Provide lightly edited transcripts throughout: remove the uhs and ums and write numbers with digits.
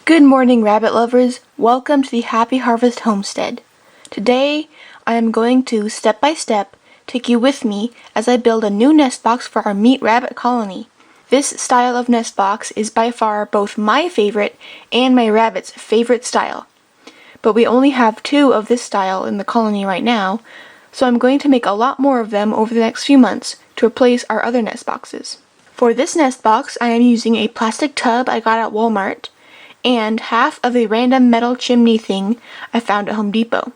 Good morning, rabbit lovers. Welcome to the Happy Harvest Homestead. Today, I am going to, step by step, take you with me as I build a new nest box for our meat rabbit colony. This style of nest box is by far both my favorite and my rabbit's favorite style. But we only have 2 of this style in the colony right now, so I'm going to make a lot more of them over the next few months to replace our other nest boxes. For this nest box, I am using a plastic tub I got at Walmart, and half of a random metal chimney thing I found at Home Depot.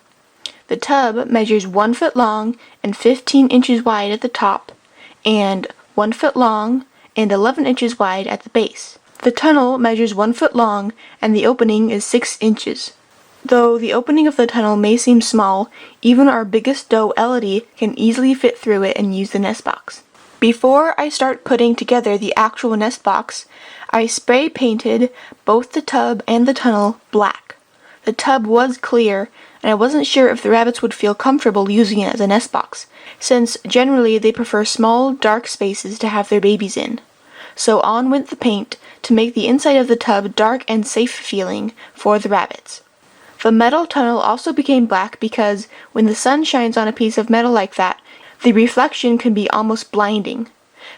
The tub measures 1 foot long and 15 inches wide at the top, and 1 foot long and 11 inches wide at the base. The tunnel measures 1 foot long and the opening is 6 inches. Though the opening of the tunnel may seem small, even our biggest doe Elodie can easily fit through it and use the nest box. Before I start putting together the actual nest box, I spray painted both the tub and the tunnel black. The tub was clear, and I wasn't sure if the rabbits would feel comfortable using it as a nest box, since generally they prefer small, dark spaces to have their babies in. So on went the paint to make the inside of the tub dark and safe feeling for the rabbits. The metal tunnel also became black because when the sun shines on a piece of metal like that, the reflection can be almost blinding.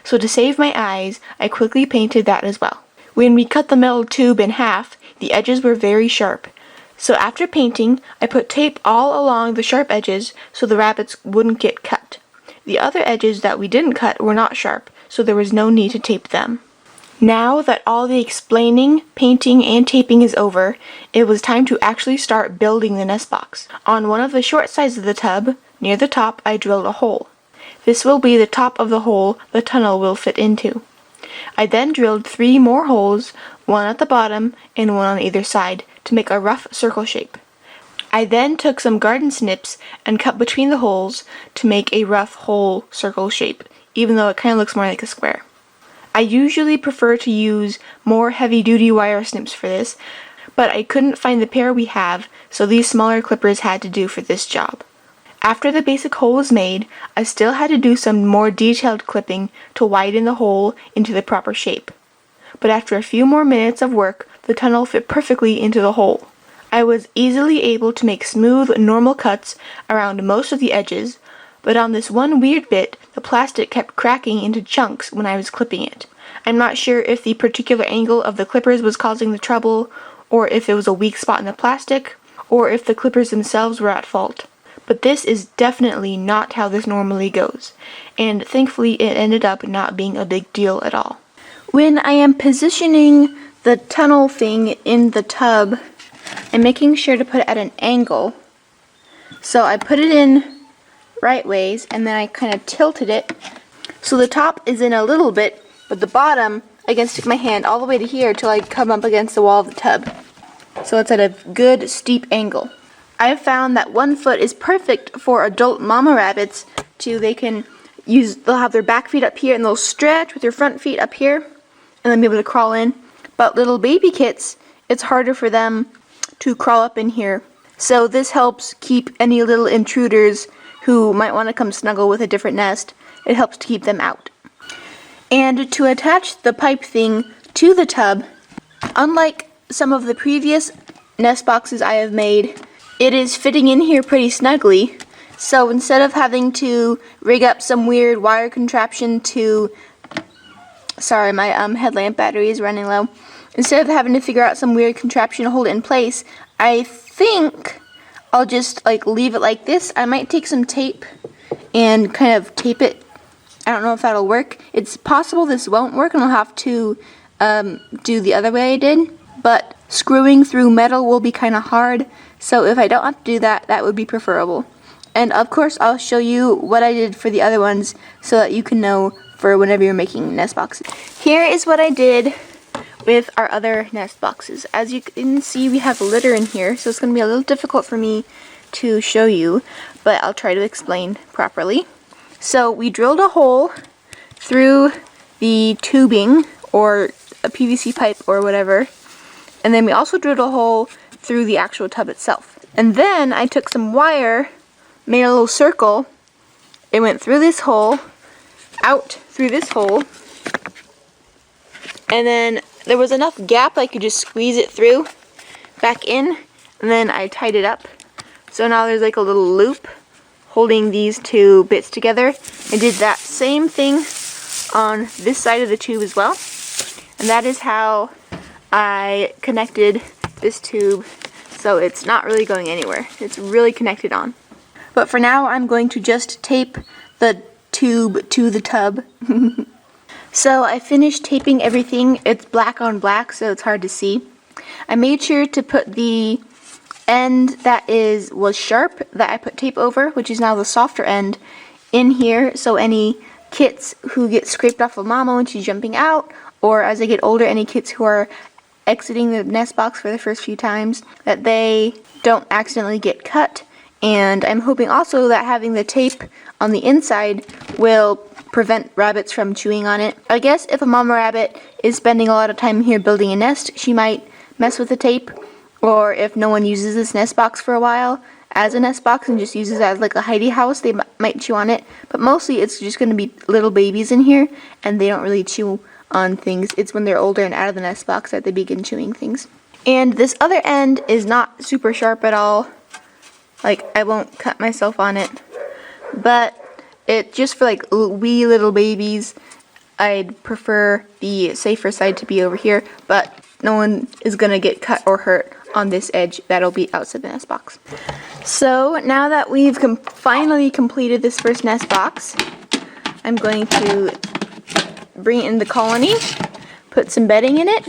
So to save my eyes, I quickly painted that as well. When we cut the metal tube in half, the edges were very sharp. So after painting, I put tape all along the sharp edges so the rabbits wouldn't get cut. The other edges that we didn't cut were not sharp, so there was no need to tape them. Now that all the explaining, painting, and taping is over, it was time to actually start building the nest box. On one of the short sides of the tub, near the top, I drilled a hole. This will be the top of the hole the tunnel will fit into. I then drilled 3 more holes, one at the bottom and one on either side, to make a rough circle shape. I then took some garden snips and cut between the holes to make a rough whole circle shape, even though it kind of looks more like a square. I usually prefer to use more heavy-duty wire snips for this, but I couldn't find the pair we have, so these smaller clippers had to do for this job. After the basic hole was made, I still had to do some more detailed clipping to widen the hole into the proper shape. But after a few more minutes of work, the tunnel fit perfectly into the hole. I was easily able to make smooth, normal cuts around most of the edges, but on this one weird bit, the plastic kept cracking into chunks when I was clipping it. I'm not sure if the particular angle of the clippers was causing the trouble, or if it was a weak spot in the plastic, or if the clippers themselves were at fault. But this is definitely not how this normally goes, and thankfully it ended up not being a big deal at all. When I am positioning the tunnel thing in the tub, I'm making sure to put it at an angle. So I put it in right ways, and then I kind of tilted it. So the top is in a little bit, but the bottom, I can stick my hand all the way to here till I come up against the wall of the tub. So it's at a good steep angle. I've found that 1 foot is perfect for adult mama rabbits they'll have their back feet up here and they'll stretch with their front feet up here and then be able to crawl in. But little baby kits, it's harder for them to crawl up in here. So this helps keep any little intruders who might want to come snuggle with a different nest. It helps to keep them out. And to attach the pipe thing to the tub, unlike some of the previous nest boxes I have made, it is fitting in here pretty snugly, so instead of having to rig up some weird wire contraption sorry, my headlamp battery is running low. Instead of having to figure out some weird contraption to hold it in place, I think I'll just leave it like this. I might take some tape and kind of tape it. I don't know if that'll work. It's possible this won't work and I'll have to do the other way I did, but screwing through metal will be kind of hard. So if I don't have to do that, that would be preferable. And of course, I'll show you what I did for the other ones so that you can know for whenever you're making nest boxes. Here is what I did with our other nest boxes. As you can see, we have litter in here, so it's going to be a little difficult for me to show you, but I'll try to explain properly. So we drilled a hole through the tubing or a PVC pipe or whatever, and then we also drilled a hole through the actual tub itself. And then I took some wire, made a little circle, it went through this hole, out through this hole, and then there was enough gap I could just squeeze it through, back in, and then I tied it up. So now there's like a little loop holding these two bits together. I did that same thing on this side of the tube as well. And that is how I connected this tube, so it's not really going anywhere. It's really connected on. But for now, I'm going to just tape the tube to the tub. So I finished taping everything. It's black on black, so it's hard to see. I made sure to put the end that was sharp, that I put tape over, which is now the softer end, in here, so any kits who get scraped off of Mama when she's jumping out, or as they get older, any kids who are exiting the nest box for the first few times, that they don't accidentally get cut. And I'm hoping also that having the tape on the inside will prevent rabbits from chewing on it. I guess if a mama rabbit is spending a lot of time here building a nest, she might mess with the tape, or if no one uses this nest box for a while as a nest box and just uses it as like a hidey house, they might chew on it. But mostly it's just going to be little babies in here, and they don't really chew on things. It's when they're older and out of the nest box that they begin chewing things. And this other end is not super sharp at all. Like, I won't cut myself on it, but it just for like wee little babies, I'd prefer the safer side to be over here, but no one is gonna get cut or hurt on this edge. That'll be outside the nest box. So now that we've finally completed this first nest box, I'm going to bring it in the colony, put some bedding in it,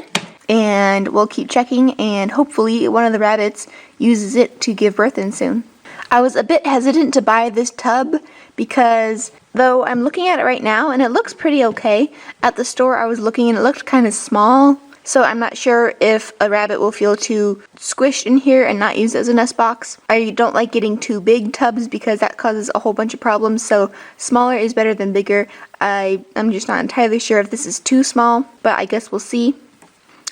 and we'll keep checking, and hopefully one of the rabbits uses it to give birth in soon. I was a bit hesitant to buy this tub because though I'm looking at it right now and it looks pretty okay, at the store I was looking and it looked kind of small, so I'm not sure if a rabbit will feel too squished in here and not use it as a nest box. I don't like getting too big tubs because that causes a whole bunch of problems, so smaller is better than bigger. I'm just not entirely sure if this is too small, but I guess we'll see.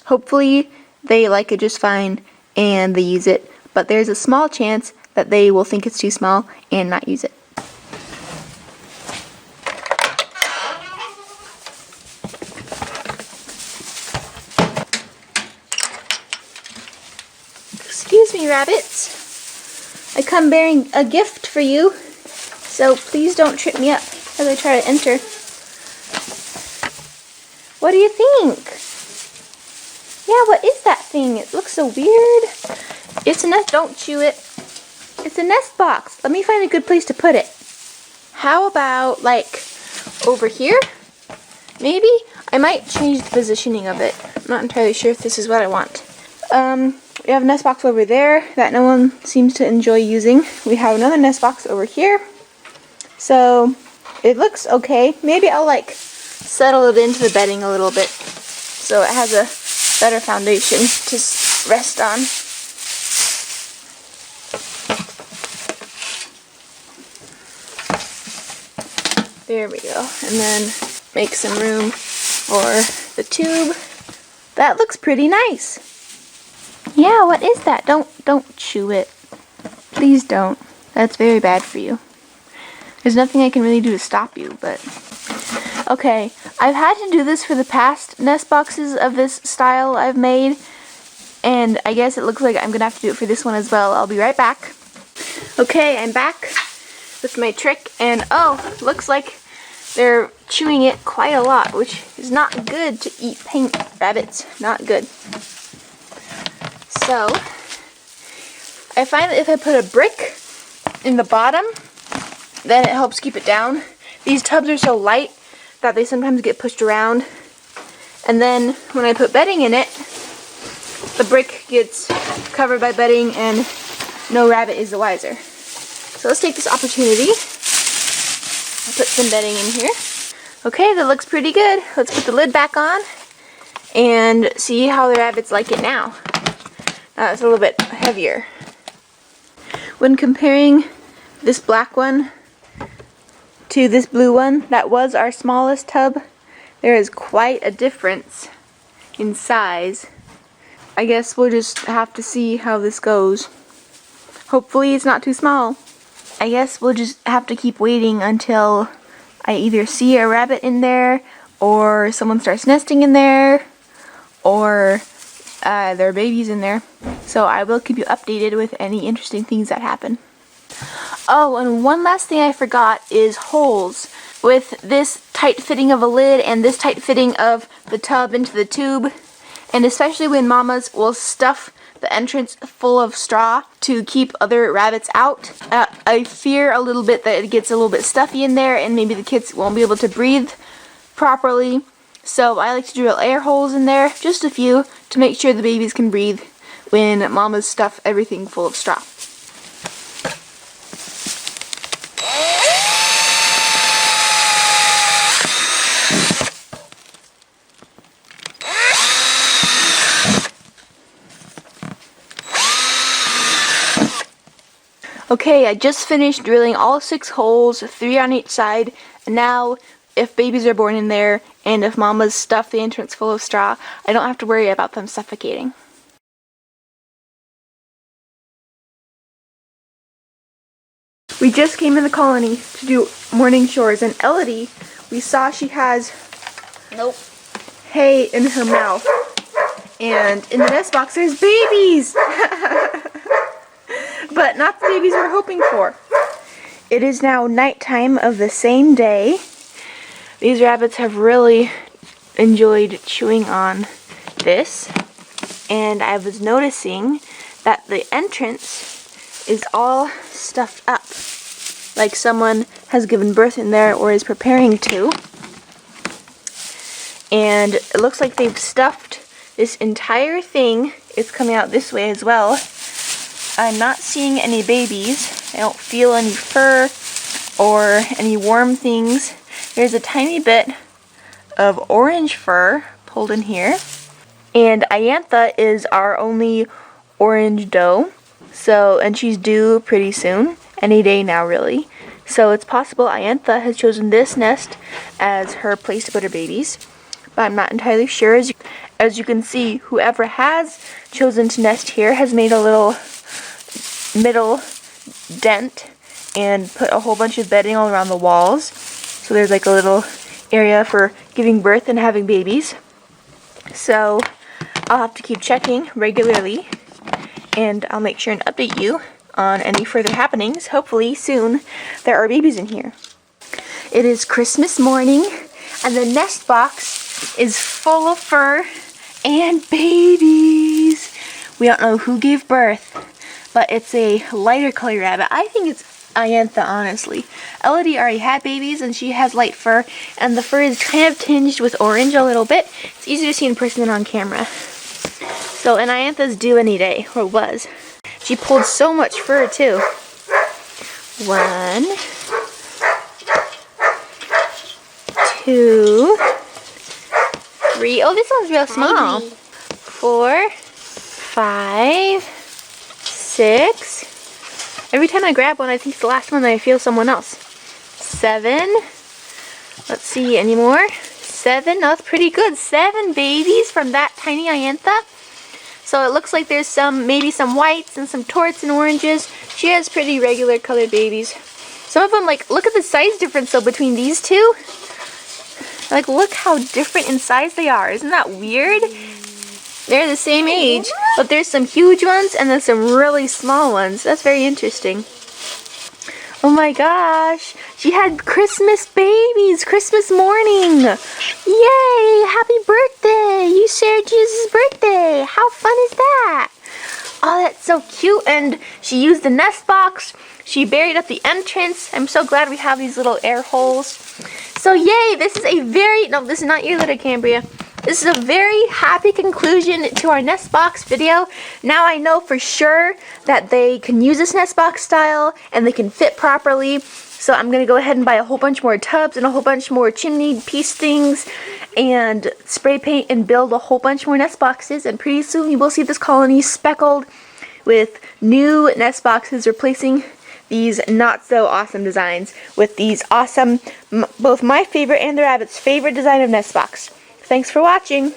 Hopefully they like it just fine and they use it, but there's a small chance that they will think it's too small and not use it. Excuse me, rabbits. I come bearing a gift for you, so please don't trip me up as I try to enter. What do you think? Yeah, what is that thing? It looks so weird. It's a nest. Don't chew it. It's a nest box. Let me find a good place to put it. How about, like, over here? Maybe? I might change the positioning of it. I'm not entirely sure if this is what I want. We have a nest box over there that no one seems to enjoy using. We have another nest box over here. So, it looks okay. Maybe I'll, like, settle it into the bedding a little bit so it has a better foundation to rest on. There we go. And then make some room for the tube. That looks pretty nice. Yeah, what is that? Don't chew it. Please don't. That's very bad for you. There's nothing I can really do to stop you, but okay. I've had to do this for the past nest boxes of this style I've made, and I guess it looks like I'm gonna have to do it for this one as well. I'll be right back. Okay, I'm back with my trick, and oh, looks like they're chewing it quite a lot, which is not good to eat paint, rabbits. Not good. So, I find that if I put a brick in the bottom, then it helps keep it down. These tubs are so light that they sometimes get pushed around. And then when I put bedding in it, the brick gets covered by bedding and no rabbit is the wiser. So let's take this opportunity. I'll put some bedding in here. Okay, that looks pretty good. Let's put the lid back on and see how the rabbits like it now. Now it's a little bit heavier. When comparing this black one to this blue one, that was our smallest tub, there is quite a difference in size. I guess we'll just have to see how this goes. Hopefully it's not too small. I guess we'll just have to keep waiting until I either see a rabbit in there, or someone starts nesting in there, or there are babies in there. So I will keep you updated with any interesting things that happen. Oh, and one last thing I forgot is holes. With this tight fitting of a lid and this tight fitting of the tub into the tube, and especially when mamas will stuff the entrance full of straw to keep other rabbits out, I fear a little bit that it gets a little bit stuffy in there and maybe the kids won't be able to breathe properly. So I like to drill air holes in there, just a few, to make sure the babies can breathe when mamas stuff everything full of straw. Okay, I just finished drilling all 6 holes, 3 on each side, and now if babies are born in there and if mamas stuff the entrance full of straw, I don't have to worry about them suffocating. We just came in the colony to do morning chores, and Elodie, we saw she has hay in her mouth, and in the nest box there's babies! But not the babies we're hoping for. It is now nighttime of the same day. These rabbits have really enjoyed chewing on this, and I was noticing that the entrance is all stuffed up, like someone has given birth in there or is preparing to. And it looks like they've stuffed this entire thing. It's coming out this way as well. I'm not seeing any babies. I don't feel any fur or any warm things. There's a tiny bit of orange fur pulled in here. And Iantha is our only orange doe. And she's due pretty soon. Any day now, really. So it's possible Iantha has chosen this nest as her place to put her babies. But I'm not entirely sure. As you can see, whoever has chosen to nest here has made a little middle dent and put a whole bunch of bedding all around the walls. So there's like a little area for giving birth and having babies. So I'll have to keep checking regularly, and I'll make sure and update you on any further happenings. Hopefully soon there are babies in here. It is Christmas morning, and the nest box is full of fur and babies. We don't know who gave birth, but it's a lighter color rabbit. I think it's Iantha, honestly. Elodie already had babies, and she has light fur, and the fur is kind of tinged with orange a little bit. It's easier to see in person than on camera. So, and Iantha's due any day, or was. She pulled so much fur, too. 1, 2, 3. Oh, this one's real small. 4, 5, 6. Every time I grab one, I think it's the last one, and I feel someone else. 7. Let's see, any more? 7. No, that's pretty good. 7 babies from that tiny Iantha. So it looks like there's maybe some whites and some torts and oranges. She has pretty regular colored babies. Some of them, like, look at the size difference though between these two. Like, look how different in size they are. Isn't that weird? They're the same age, but there's some huge ones and then some really small ones. That's very interesting. Oh my gosh, she had Christmas babies, Christmas morning. Yay, happy birthday. You shared Jesus' birthday. How fun is that? Oh, that's so cute. And she used the nest box. She buried up the entrance. I'm so glad we have these little air holes. So yay, this is a very, no, this is not your litter, Cambria. This is a very happy conclusion to our nest box video. Now I know for sure that they can use this nest box style and they can fit properly. So I'm going to go ahead and buy a whole bunch more tubs and a whole bunch more chimney piece things and spray paint and build a whole bunch more nest boxes. And pretty soon you will see this colony speckled with new nest boxes replacing these not so awesome designs with these awesome, both my favorite and the rabbit's favorite design of nest box. Thanks for watching.